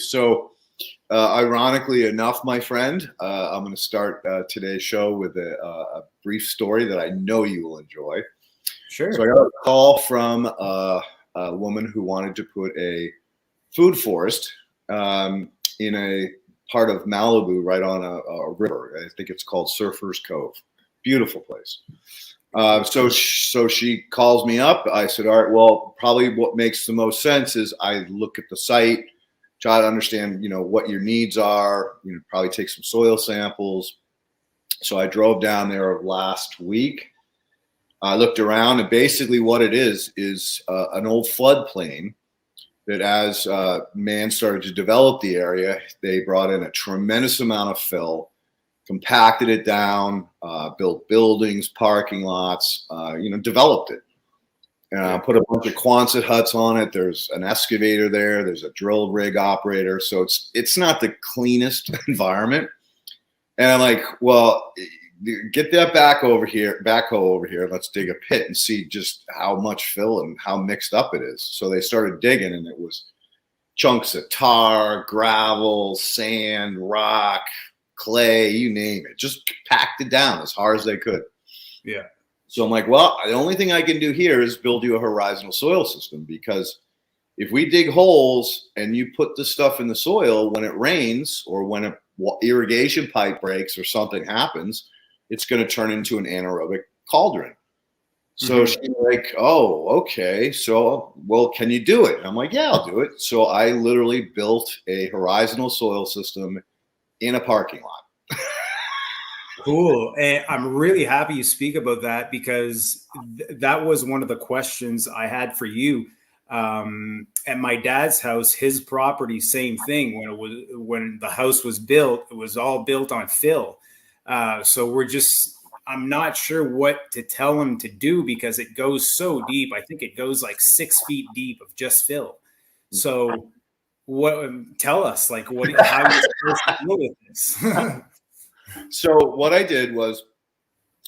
So, ironically enough, my friend, I'm going to start today's show with a brief story that I know you will enjoy. Sure. So, I got a call from a woman who wanted to put a food forest in a part of Malibu right on a river. I think it's called Surfer's Cove. Beautiful place. So she calls me up. I said, all right, well, probably what makes the most sense is I look at the site, try to understand, what your needs are, probably take some soil samples. So I drove down there last week. I looked around, and basically what it is an old floodplain that as man started to develop the area, they brought in a tremendous amount of fill, compacted it down, built buildings, parking lots, developed it. Put a bunch of Quonset huts on it. There's an excavator there. There's a drill rig operator. So it's not the cleanest environment. And I'm like, well, get that backhoe over here. Let's dig a pit and see just how much fill and how mixed up it is. So they started digging, and it was chunks of tar, gravel, sand, rock, clay, you name it, just packed it down as hard as they could. Yeah. So I'm like, well, the only thing I can do here is build you a horizontal soil system, because if we dig holes and you put the stuff in the soil, when it rains or when an irrigation pipe breaks or something happens, it's going to turn into an anaerobic cauldron. So she's like, oh, okay. So, well, can you do it? And I'm like, yeah, I'll do it. So I literally built a horizontal soil system in a parking lot. Cool. And I'm really happy you speak about that, because that was one of the questions I had for you. At my dad's house, his property, same thing. When the house was built, it was all built on fill. So I'm not sure what to tell him to do, because it goes so deep. I think it goes like 6 feet deep of just fill. So tell us, how you're supposed to deal with this. So what I did was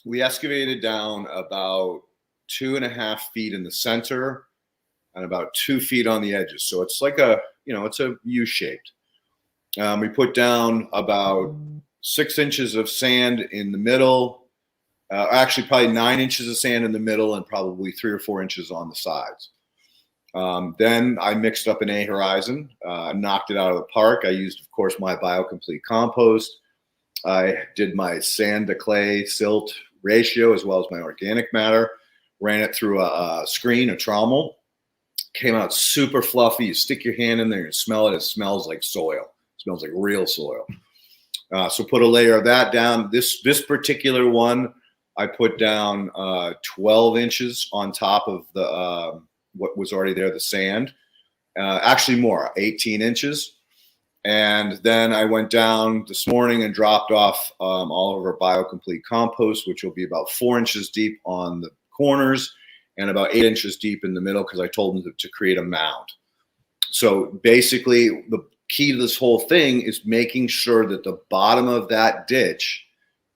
we excavated down about 2.5 feet in the center and about 2 feet on the edges. So it's like it's a U-shaped. We put down about 6 inches of sand in the middle, actually probably 9 inches of sand in the middle, and probably 3 or 4 inches on the sides. Then I mixed up an A-Horizon, knocked it out of the park. I used, of course, my BioComplete compost. I did my sand to clay silt ratio as well as my organic matter, ran it through a screen, a trommel. Came out super fluffy. You stick your hand in there and smell it. It smells like soil. It smells like real soil. So put a layer of that down. This particular one, I put down 12 inches on top of the what was already there, the sand. Actually more, 18 inches. And then I went down this morning and dropped off all of our BioComplete compost, which will be about 4 inches deep on the corners and about 8 inches deep in the middle, because I told them to create a mound. So basically, the key to this whole thing is making sure that the bottom of that ditch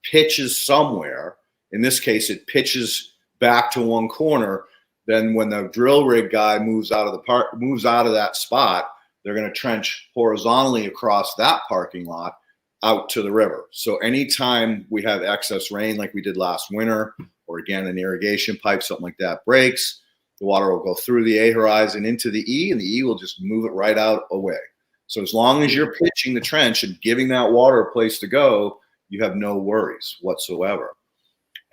pitches somewhere. In this case, it pitches back to one corner. Then when the drill rig guy moves out of that spot, they're going to trench horizontally across that parking lot out to the river. So anytime we have excess rain like we did last winter, or again, an irrigation pipe, something like that breaks, the water will go through the A-Horizon into the E, and the E will just move it right out away. So as long as you're pitching the trench and giving that water a place to go, you have no worries whatsoever.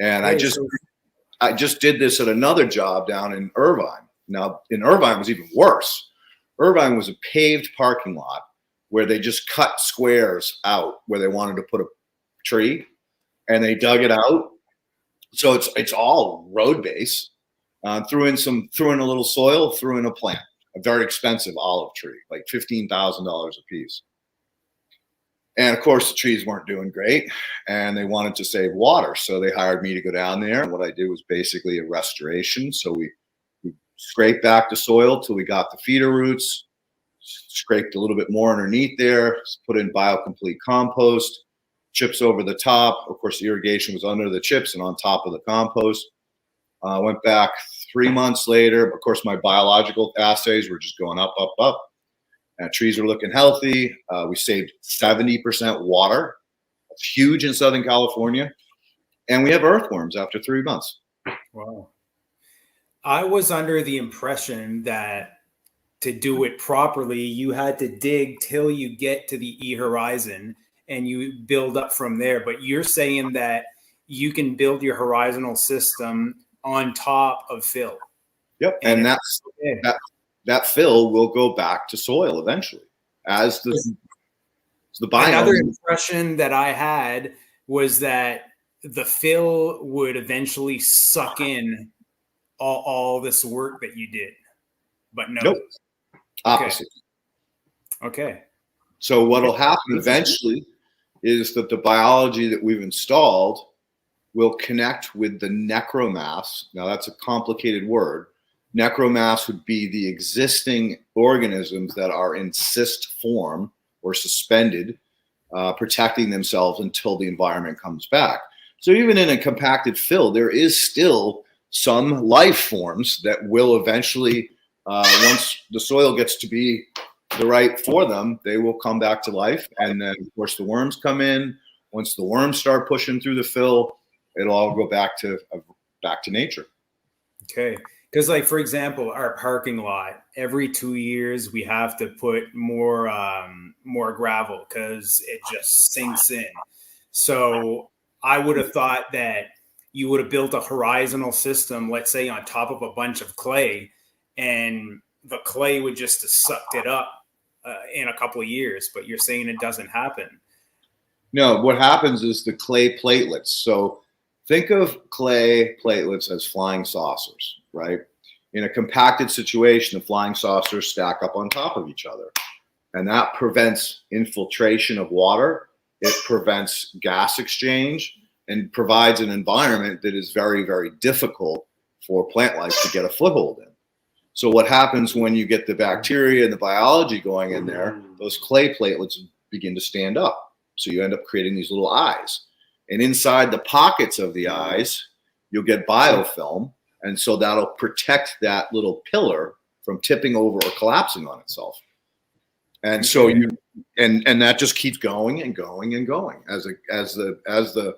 And I just did this at another job down in Irvine. Now, in Irvine, it was even worse. Irvine was a paved parking lot where they just cut squares out where they wanted to put a tree, and they dug it out. So it's all road base. Threw in a little soil, threw in a plant, a very expensive olive tree, like $15,000 a piece. And of course, the trees weren't doing great, and they wanted to save water. So they hired me to go down there. And what I did was basically a restoration. So we scraped back the soil till we got the feeder roots, scraped a little bit more underneath there, put in BioComplete compost, chips over the top. Of course, the irrigation was under the chips and on top of the compost. Went back 3 months later. Of course, my biological assays were just going up, up, up. Trees are looking healthy. We saved 70% water. That's huge in Southern California. And we have earthworms after 3 months. Wow. I was under the impression that to do it properly, you had to dig till you get to the horizon and you build up from there. But you're saying that you can build your horizontal system on top of fill. Yep. And that fill will go back to soil eventually as the biome. Another impression that I had was that the fill would eventually suck in all this work that you did. But no. Nope. Opposite. Okay. So what will happen eventually is that the biology that we've installed will connect with the necromass. Now that's a complicated word. Necromass would be the existing organisms that are in cyst form or suspended, protecting themselves until the environment comes back. So even in a compacted fill, there is still some life forms that will eventually, once the soil gets to be the right for them, they will come back to life. And then, of course, the worms come in. Once the worms start pushing through the fill, it'll all go back to nature. Okay. Because, like, for example, our parking lot, every 2 years we have to put more gravel because it just sinks in. So I would have thought that you would have built a horizontal system, let's say, on top of a bunch of clay, and the clay would just have sucked it up in a couple of years. But you're saying it doesn't happen. No, what happens is the clay platelets. So think of clay platelets as flying saucers, right? In a compacted situation, the flying saucers stack up on top of each other. And that prevents infiltration of water. It prevents gas exchange and provides an environment that is very, very difficult for plant life to get a foothold in. So what happens when you get the bacteria and the biology going in there, those clay platelets begin to stand up. So you end up creating these little eyes. And inside the pockets of the eyes, you'll get biofilm. And so that'll protect that little pillar from tipping over or collapsing on itself. And so and that just keeps going and going and going. As the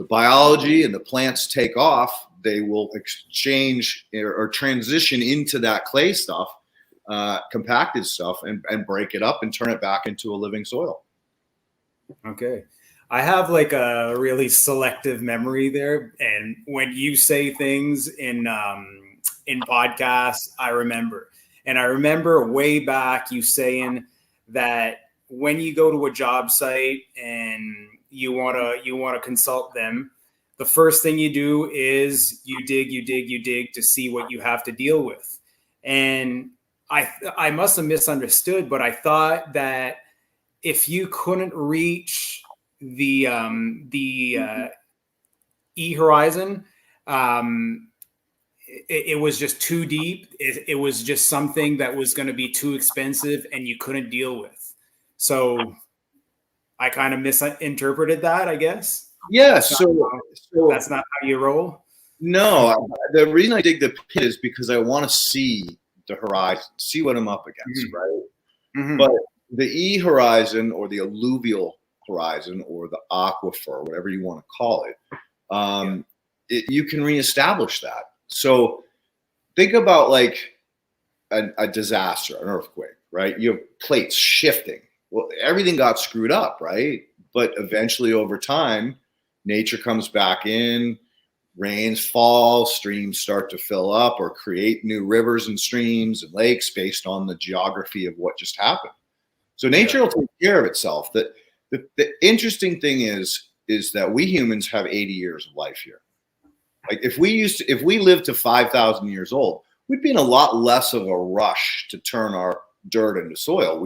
biology and the plants take off, they will exchange or transition into that clay stuff, compacted stuff, and break it up and turn it back into a living soil. Okay. I have like a really selective memory there. And when you say things in podcasts, I remember. And I remember way back you saying that when you go to a job site and you want to consult them, the first thing you do is you dig to see what you have to deal with. And I must have misunderstood, but I thought that if you couldn't reach the horizon, it was just too deep. It was just something that was going to be too expensive and you couldn't deal with. So I kind of misinterpreted that, I guess. Yeah. So that's not how you roll. No, the reason I dig the pit is because I want to see the horizon, see what I'm up against, right? Mm-hmm. But the E horizon or the alluvial horizon or the aquifer, whatever you want to call it, you can reestablish that. So think about like a disaster, an earthquake, right? You have plates shifting. Well, everything got screwed up, right? But eventually over time, nature comes back in, rains fall, streams start to fill up or create new rivers and streams and lakes based on the geography of what just happened. So nature will take care of itself. The interesting thing is that we humans have 80 years of life here. Like if we lived to 5,000 years old, we'd be in a lot less of a rush to turn our dirt into soil.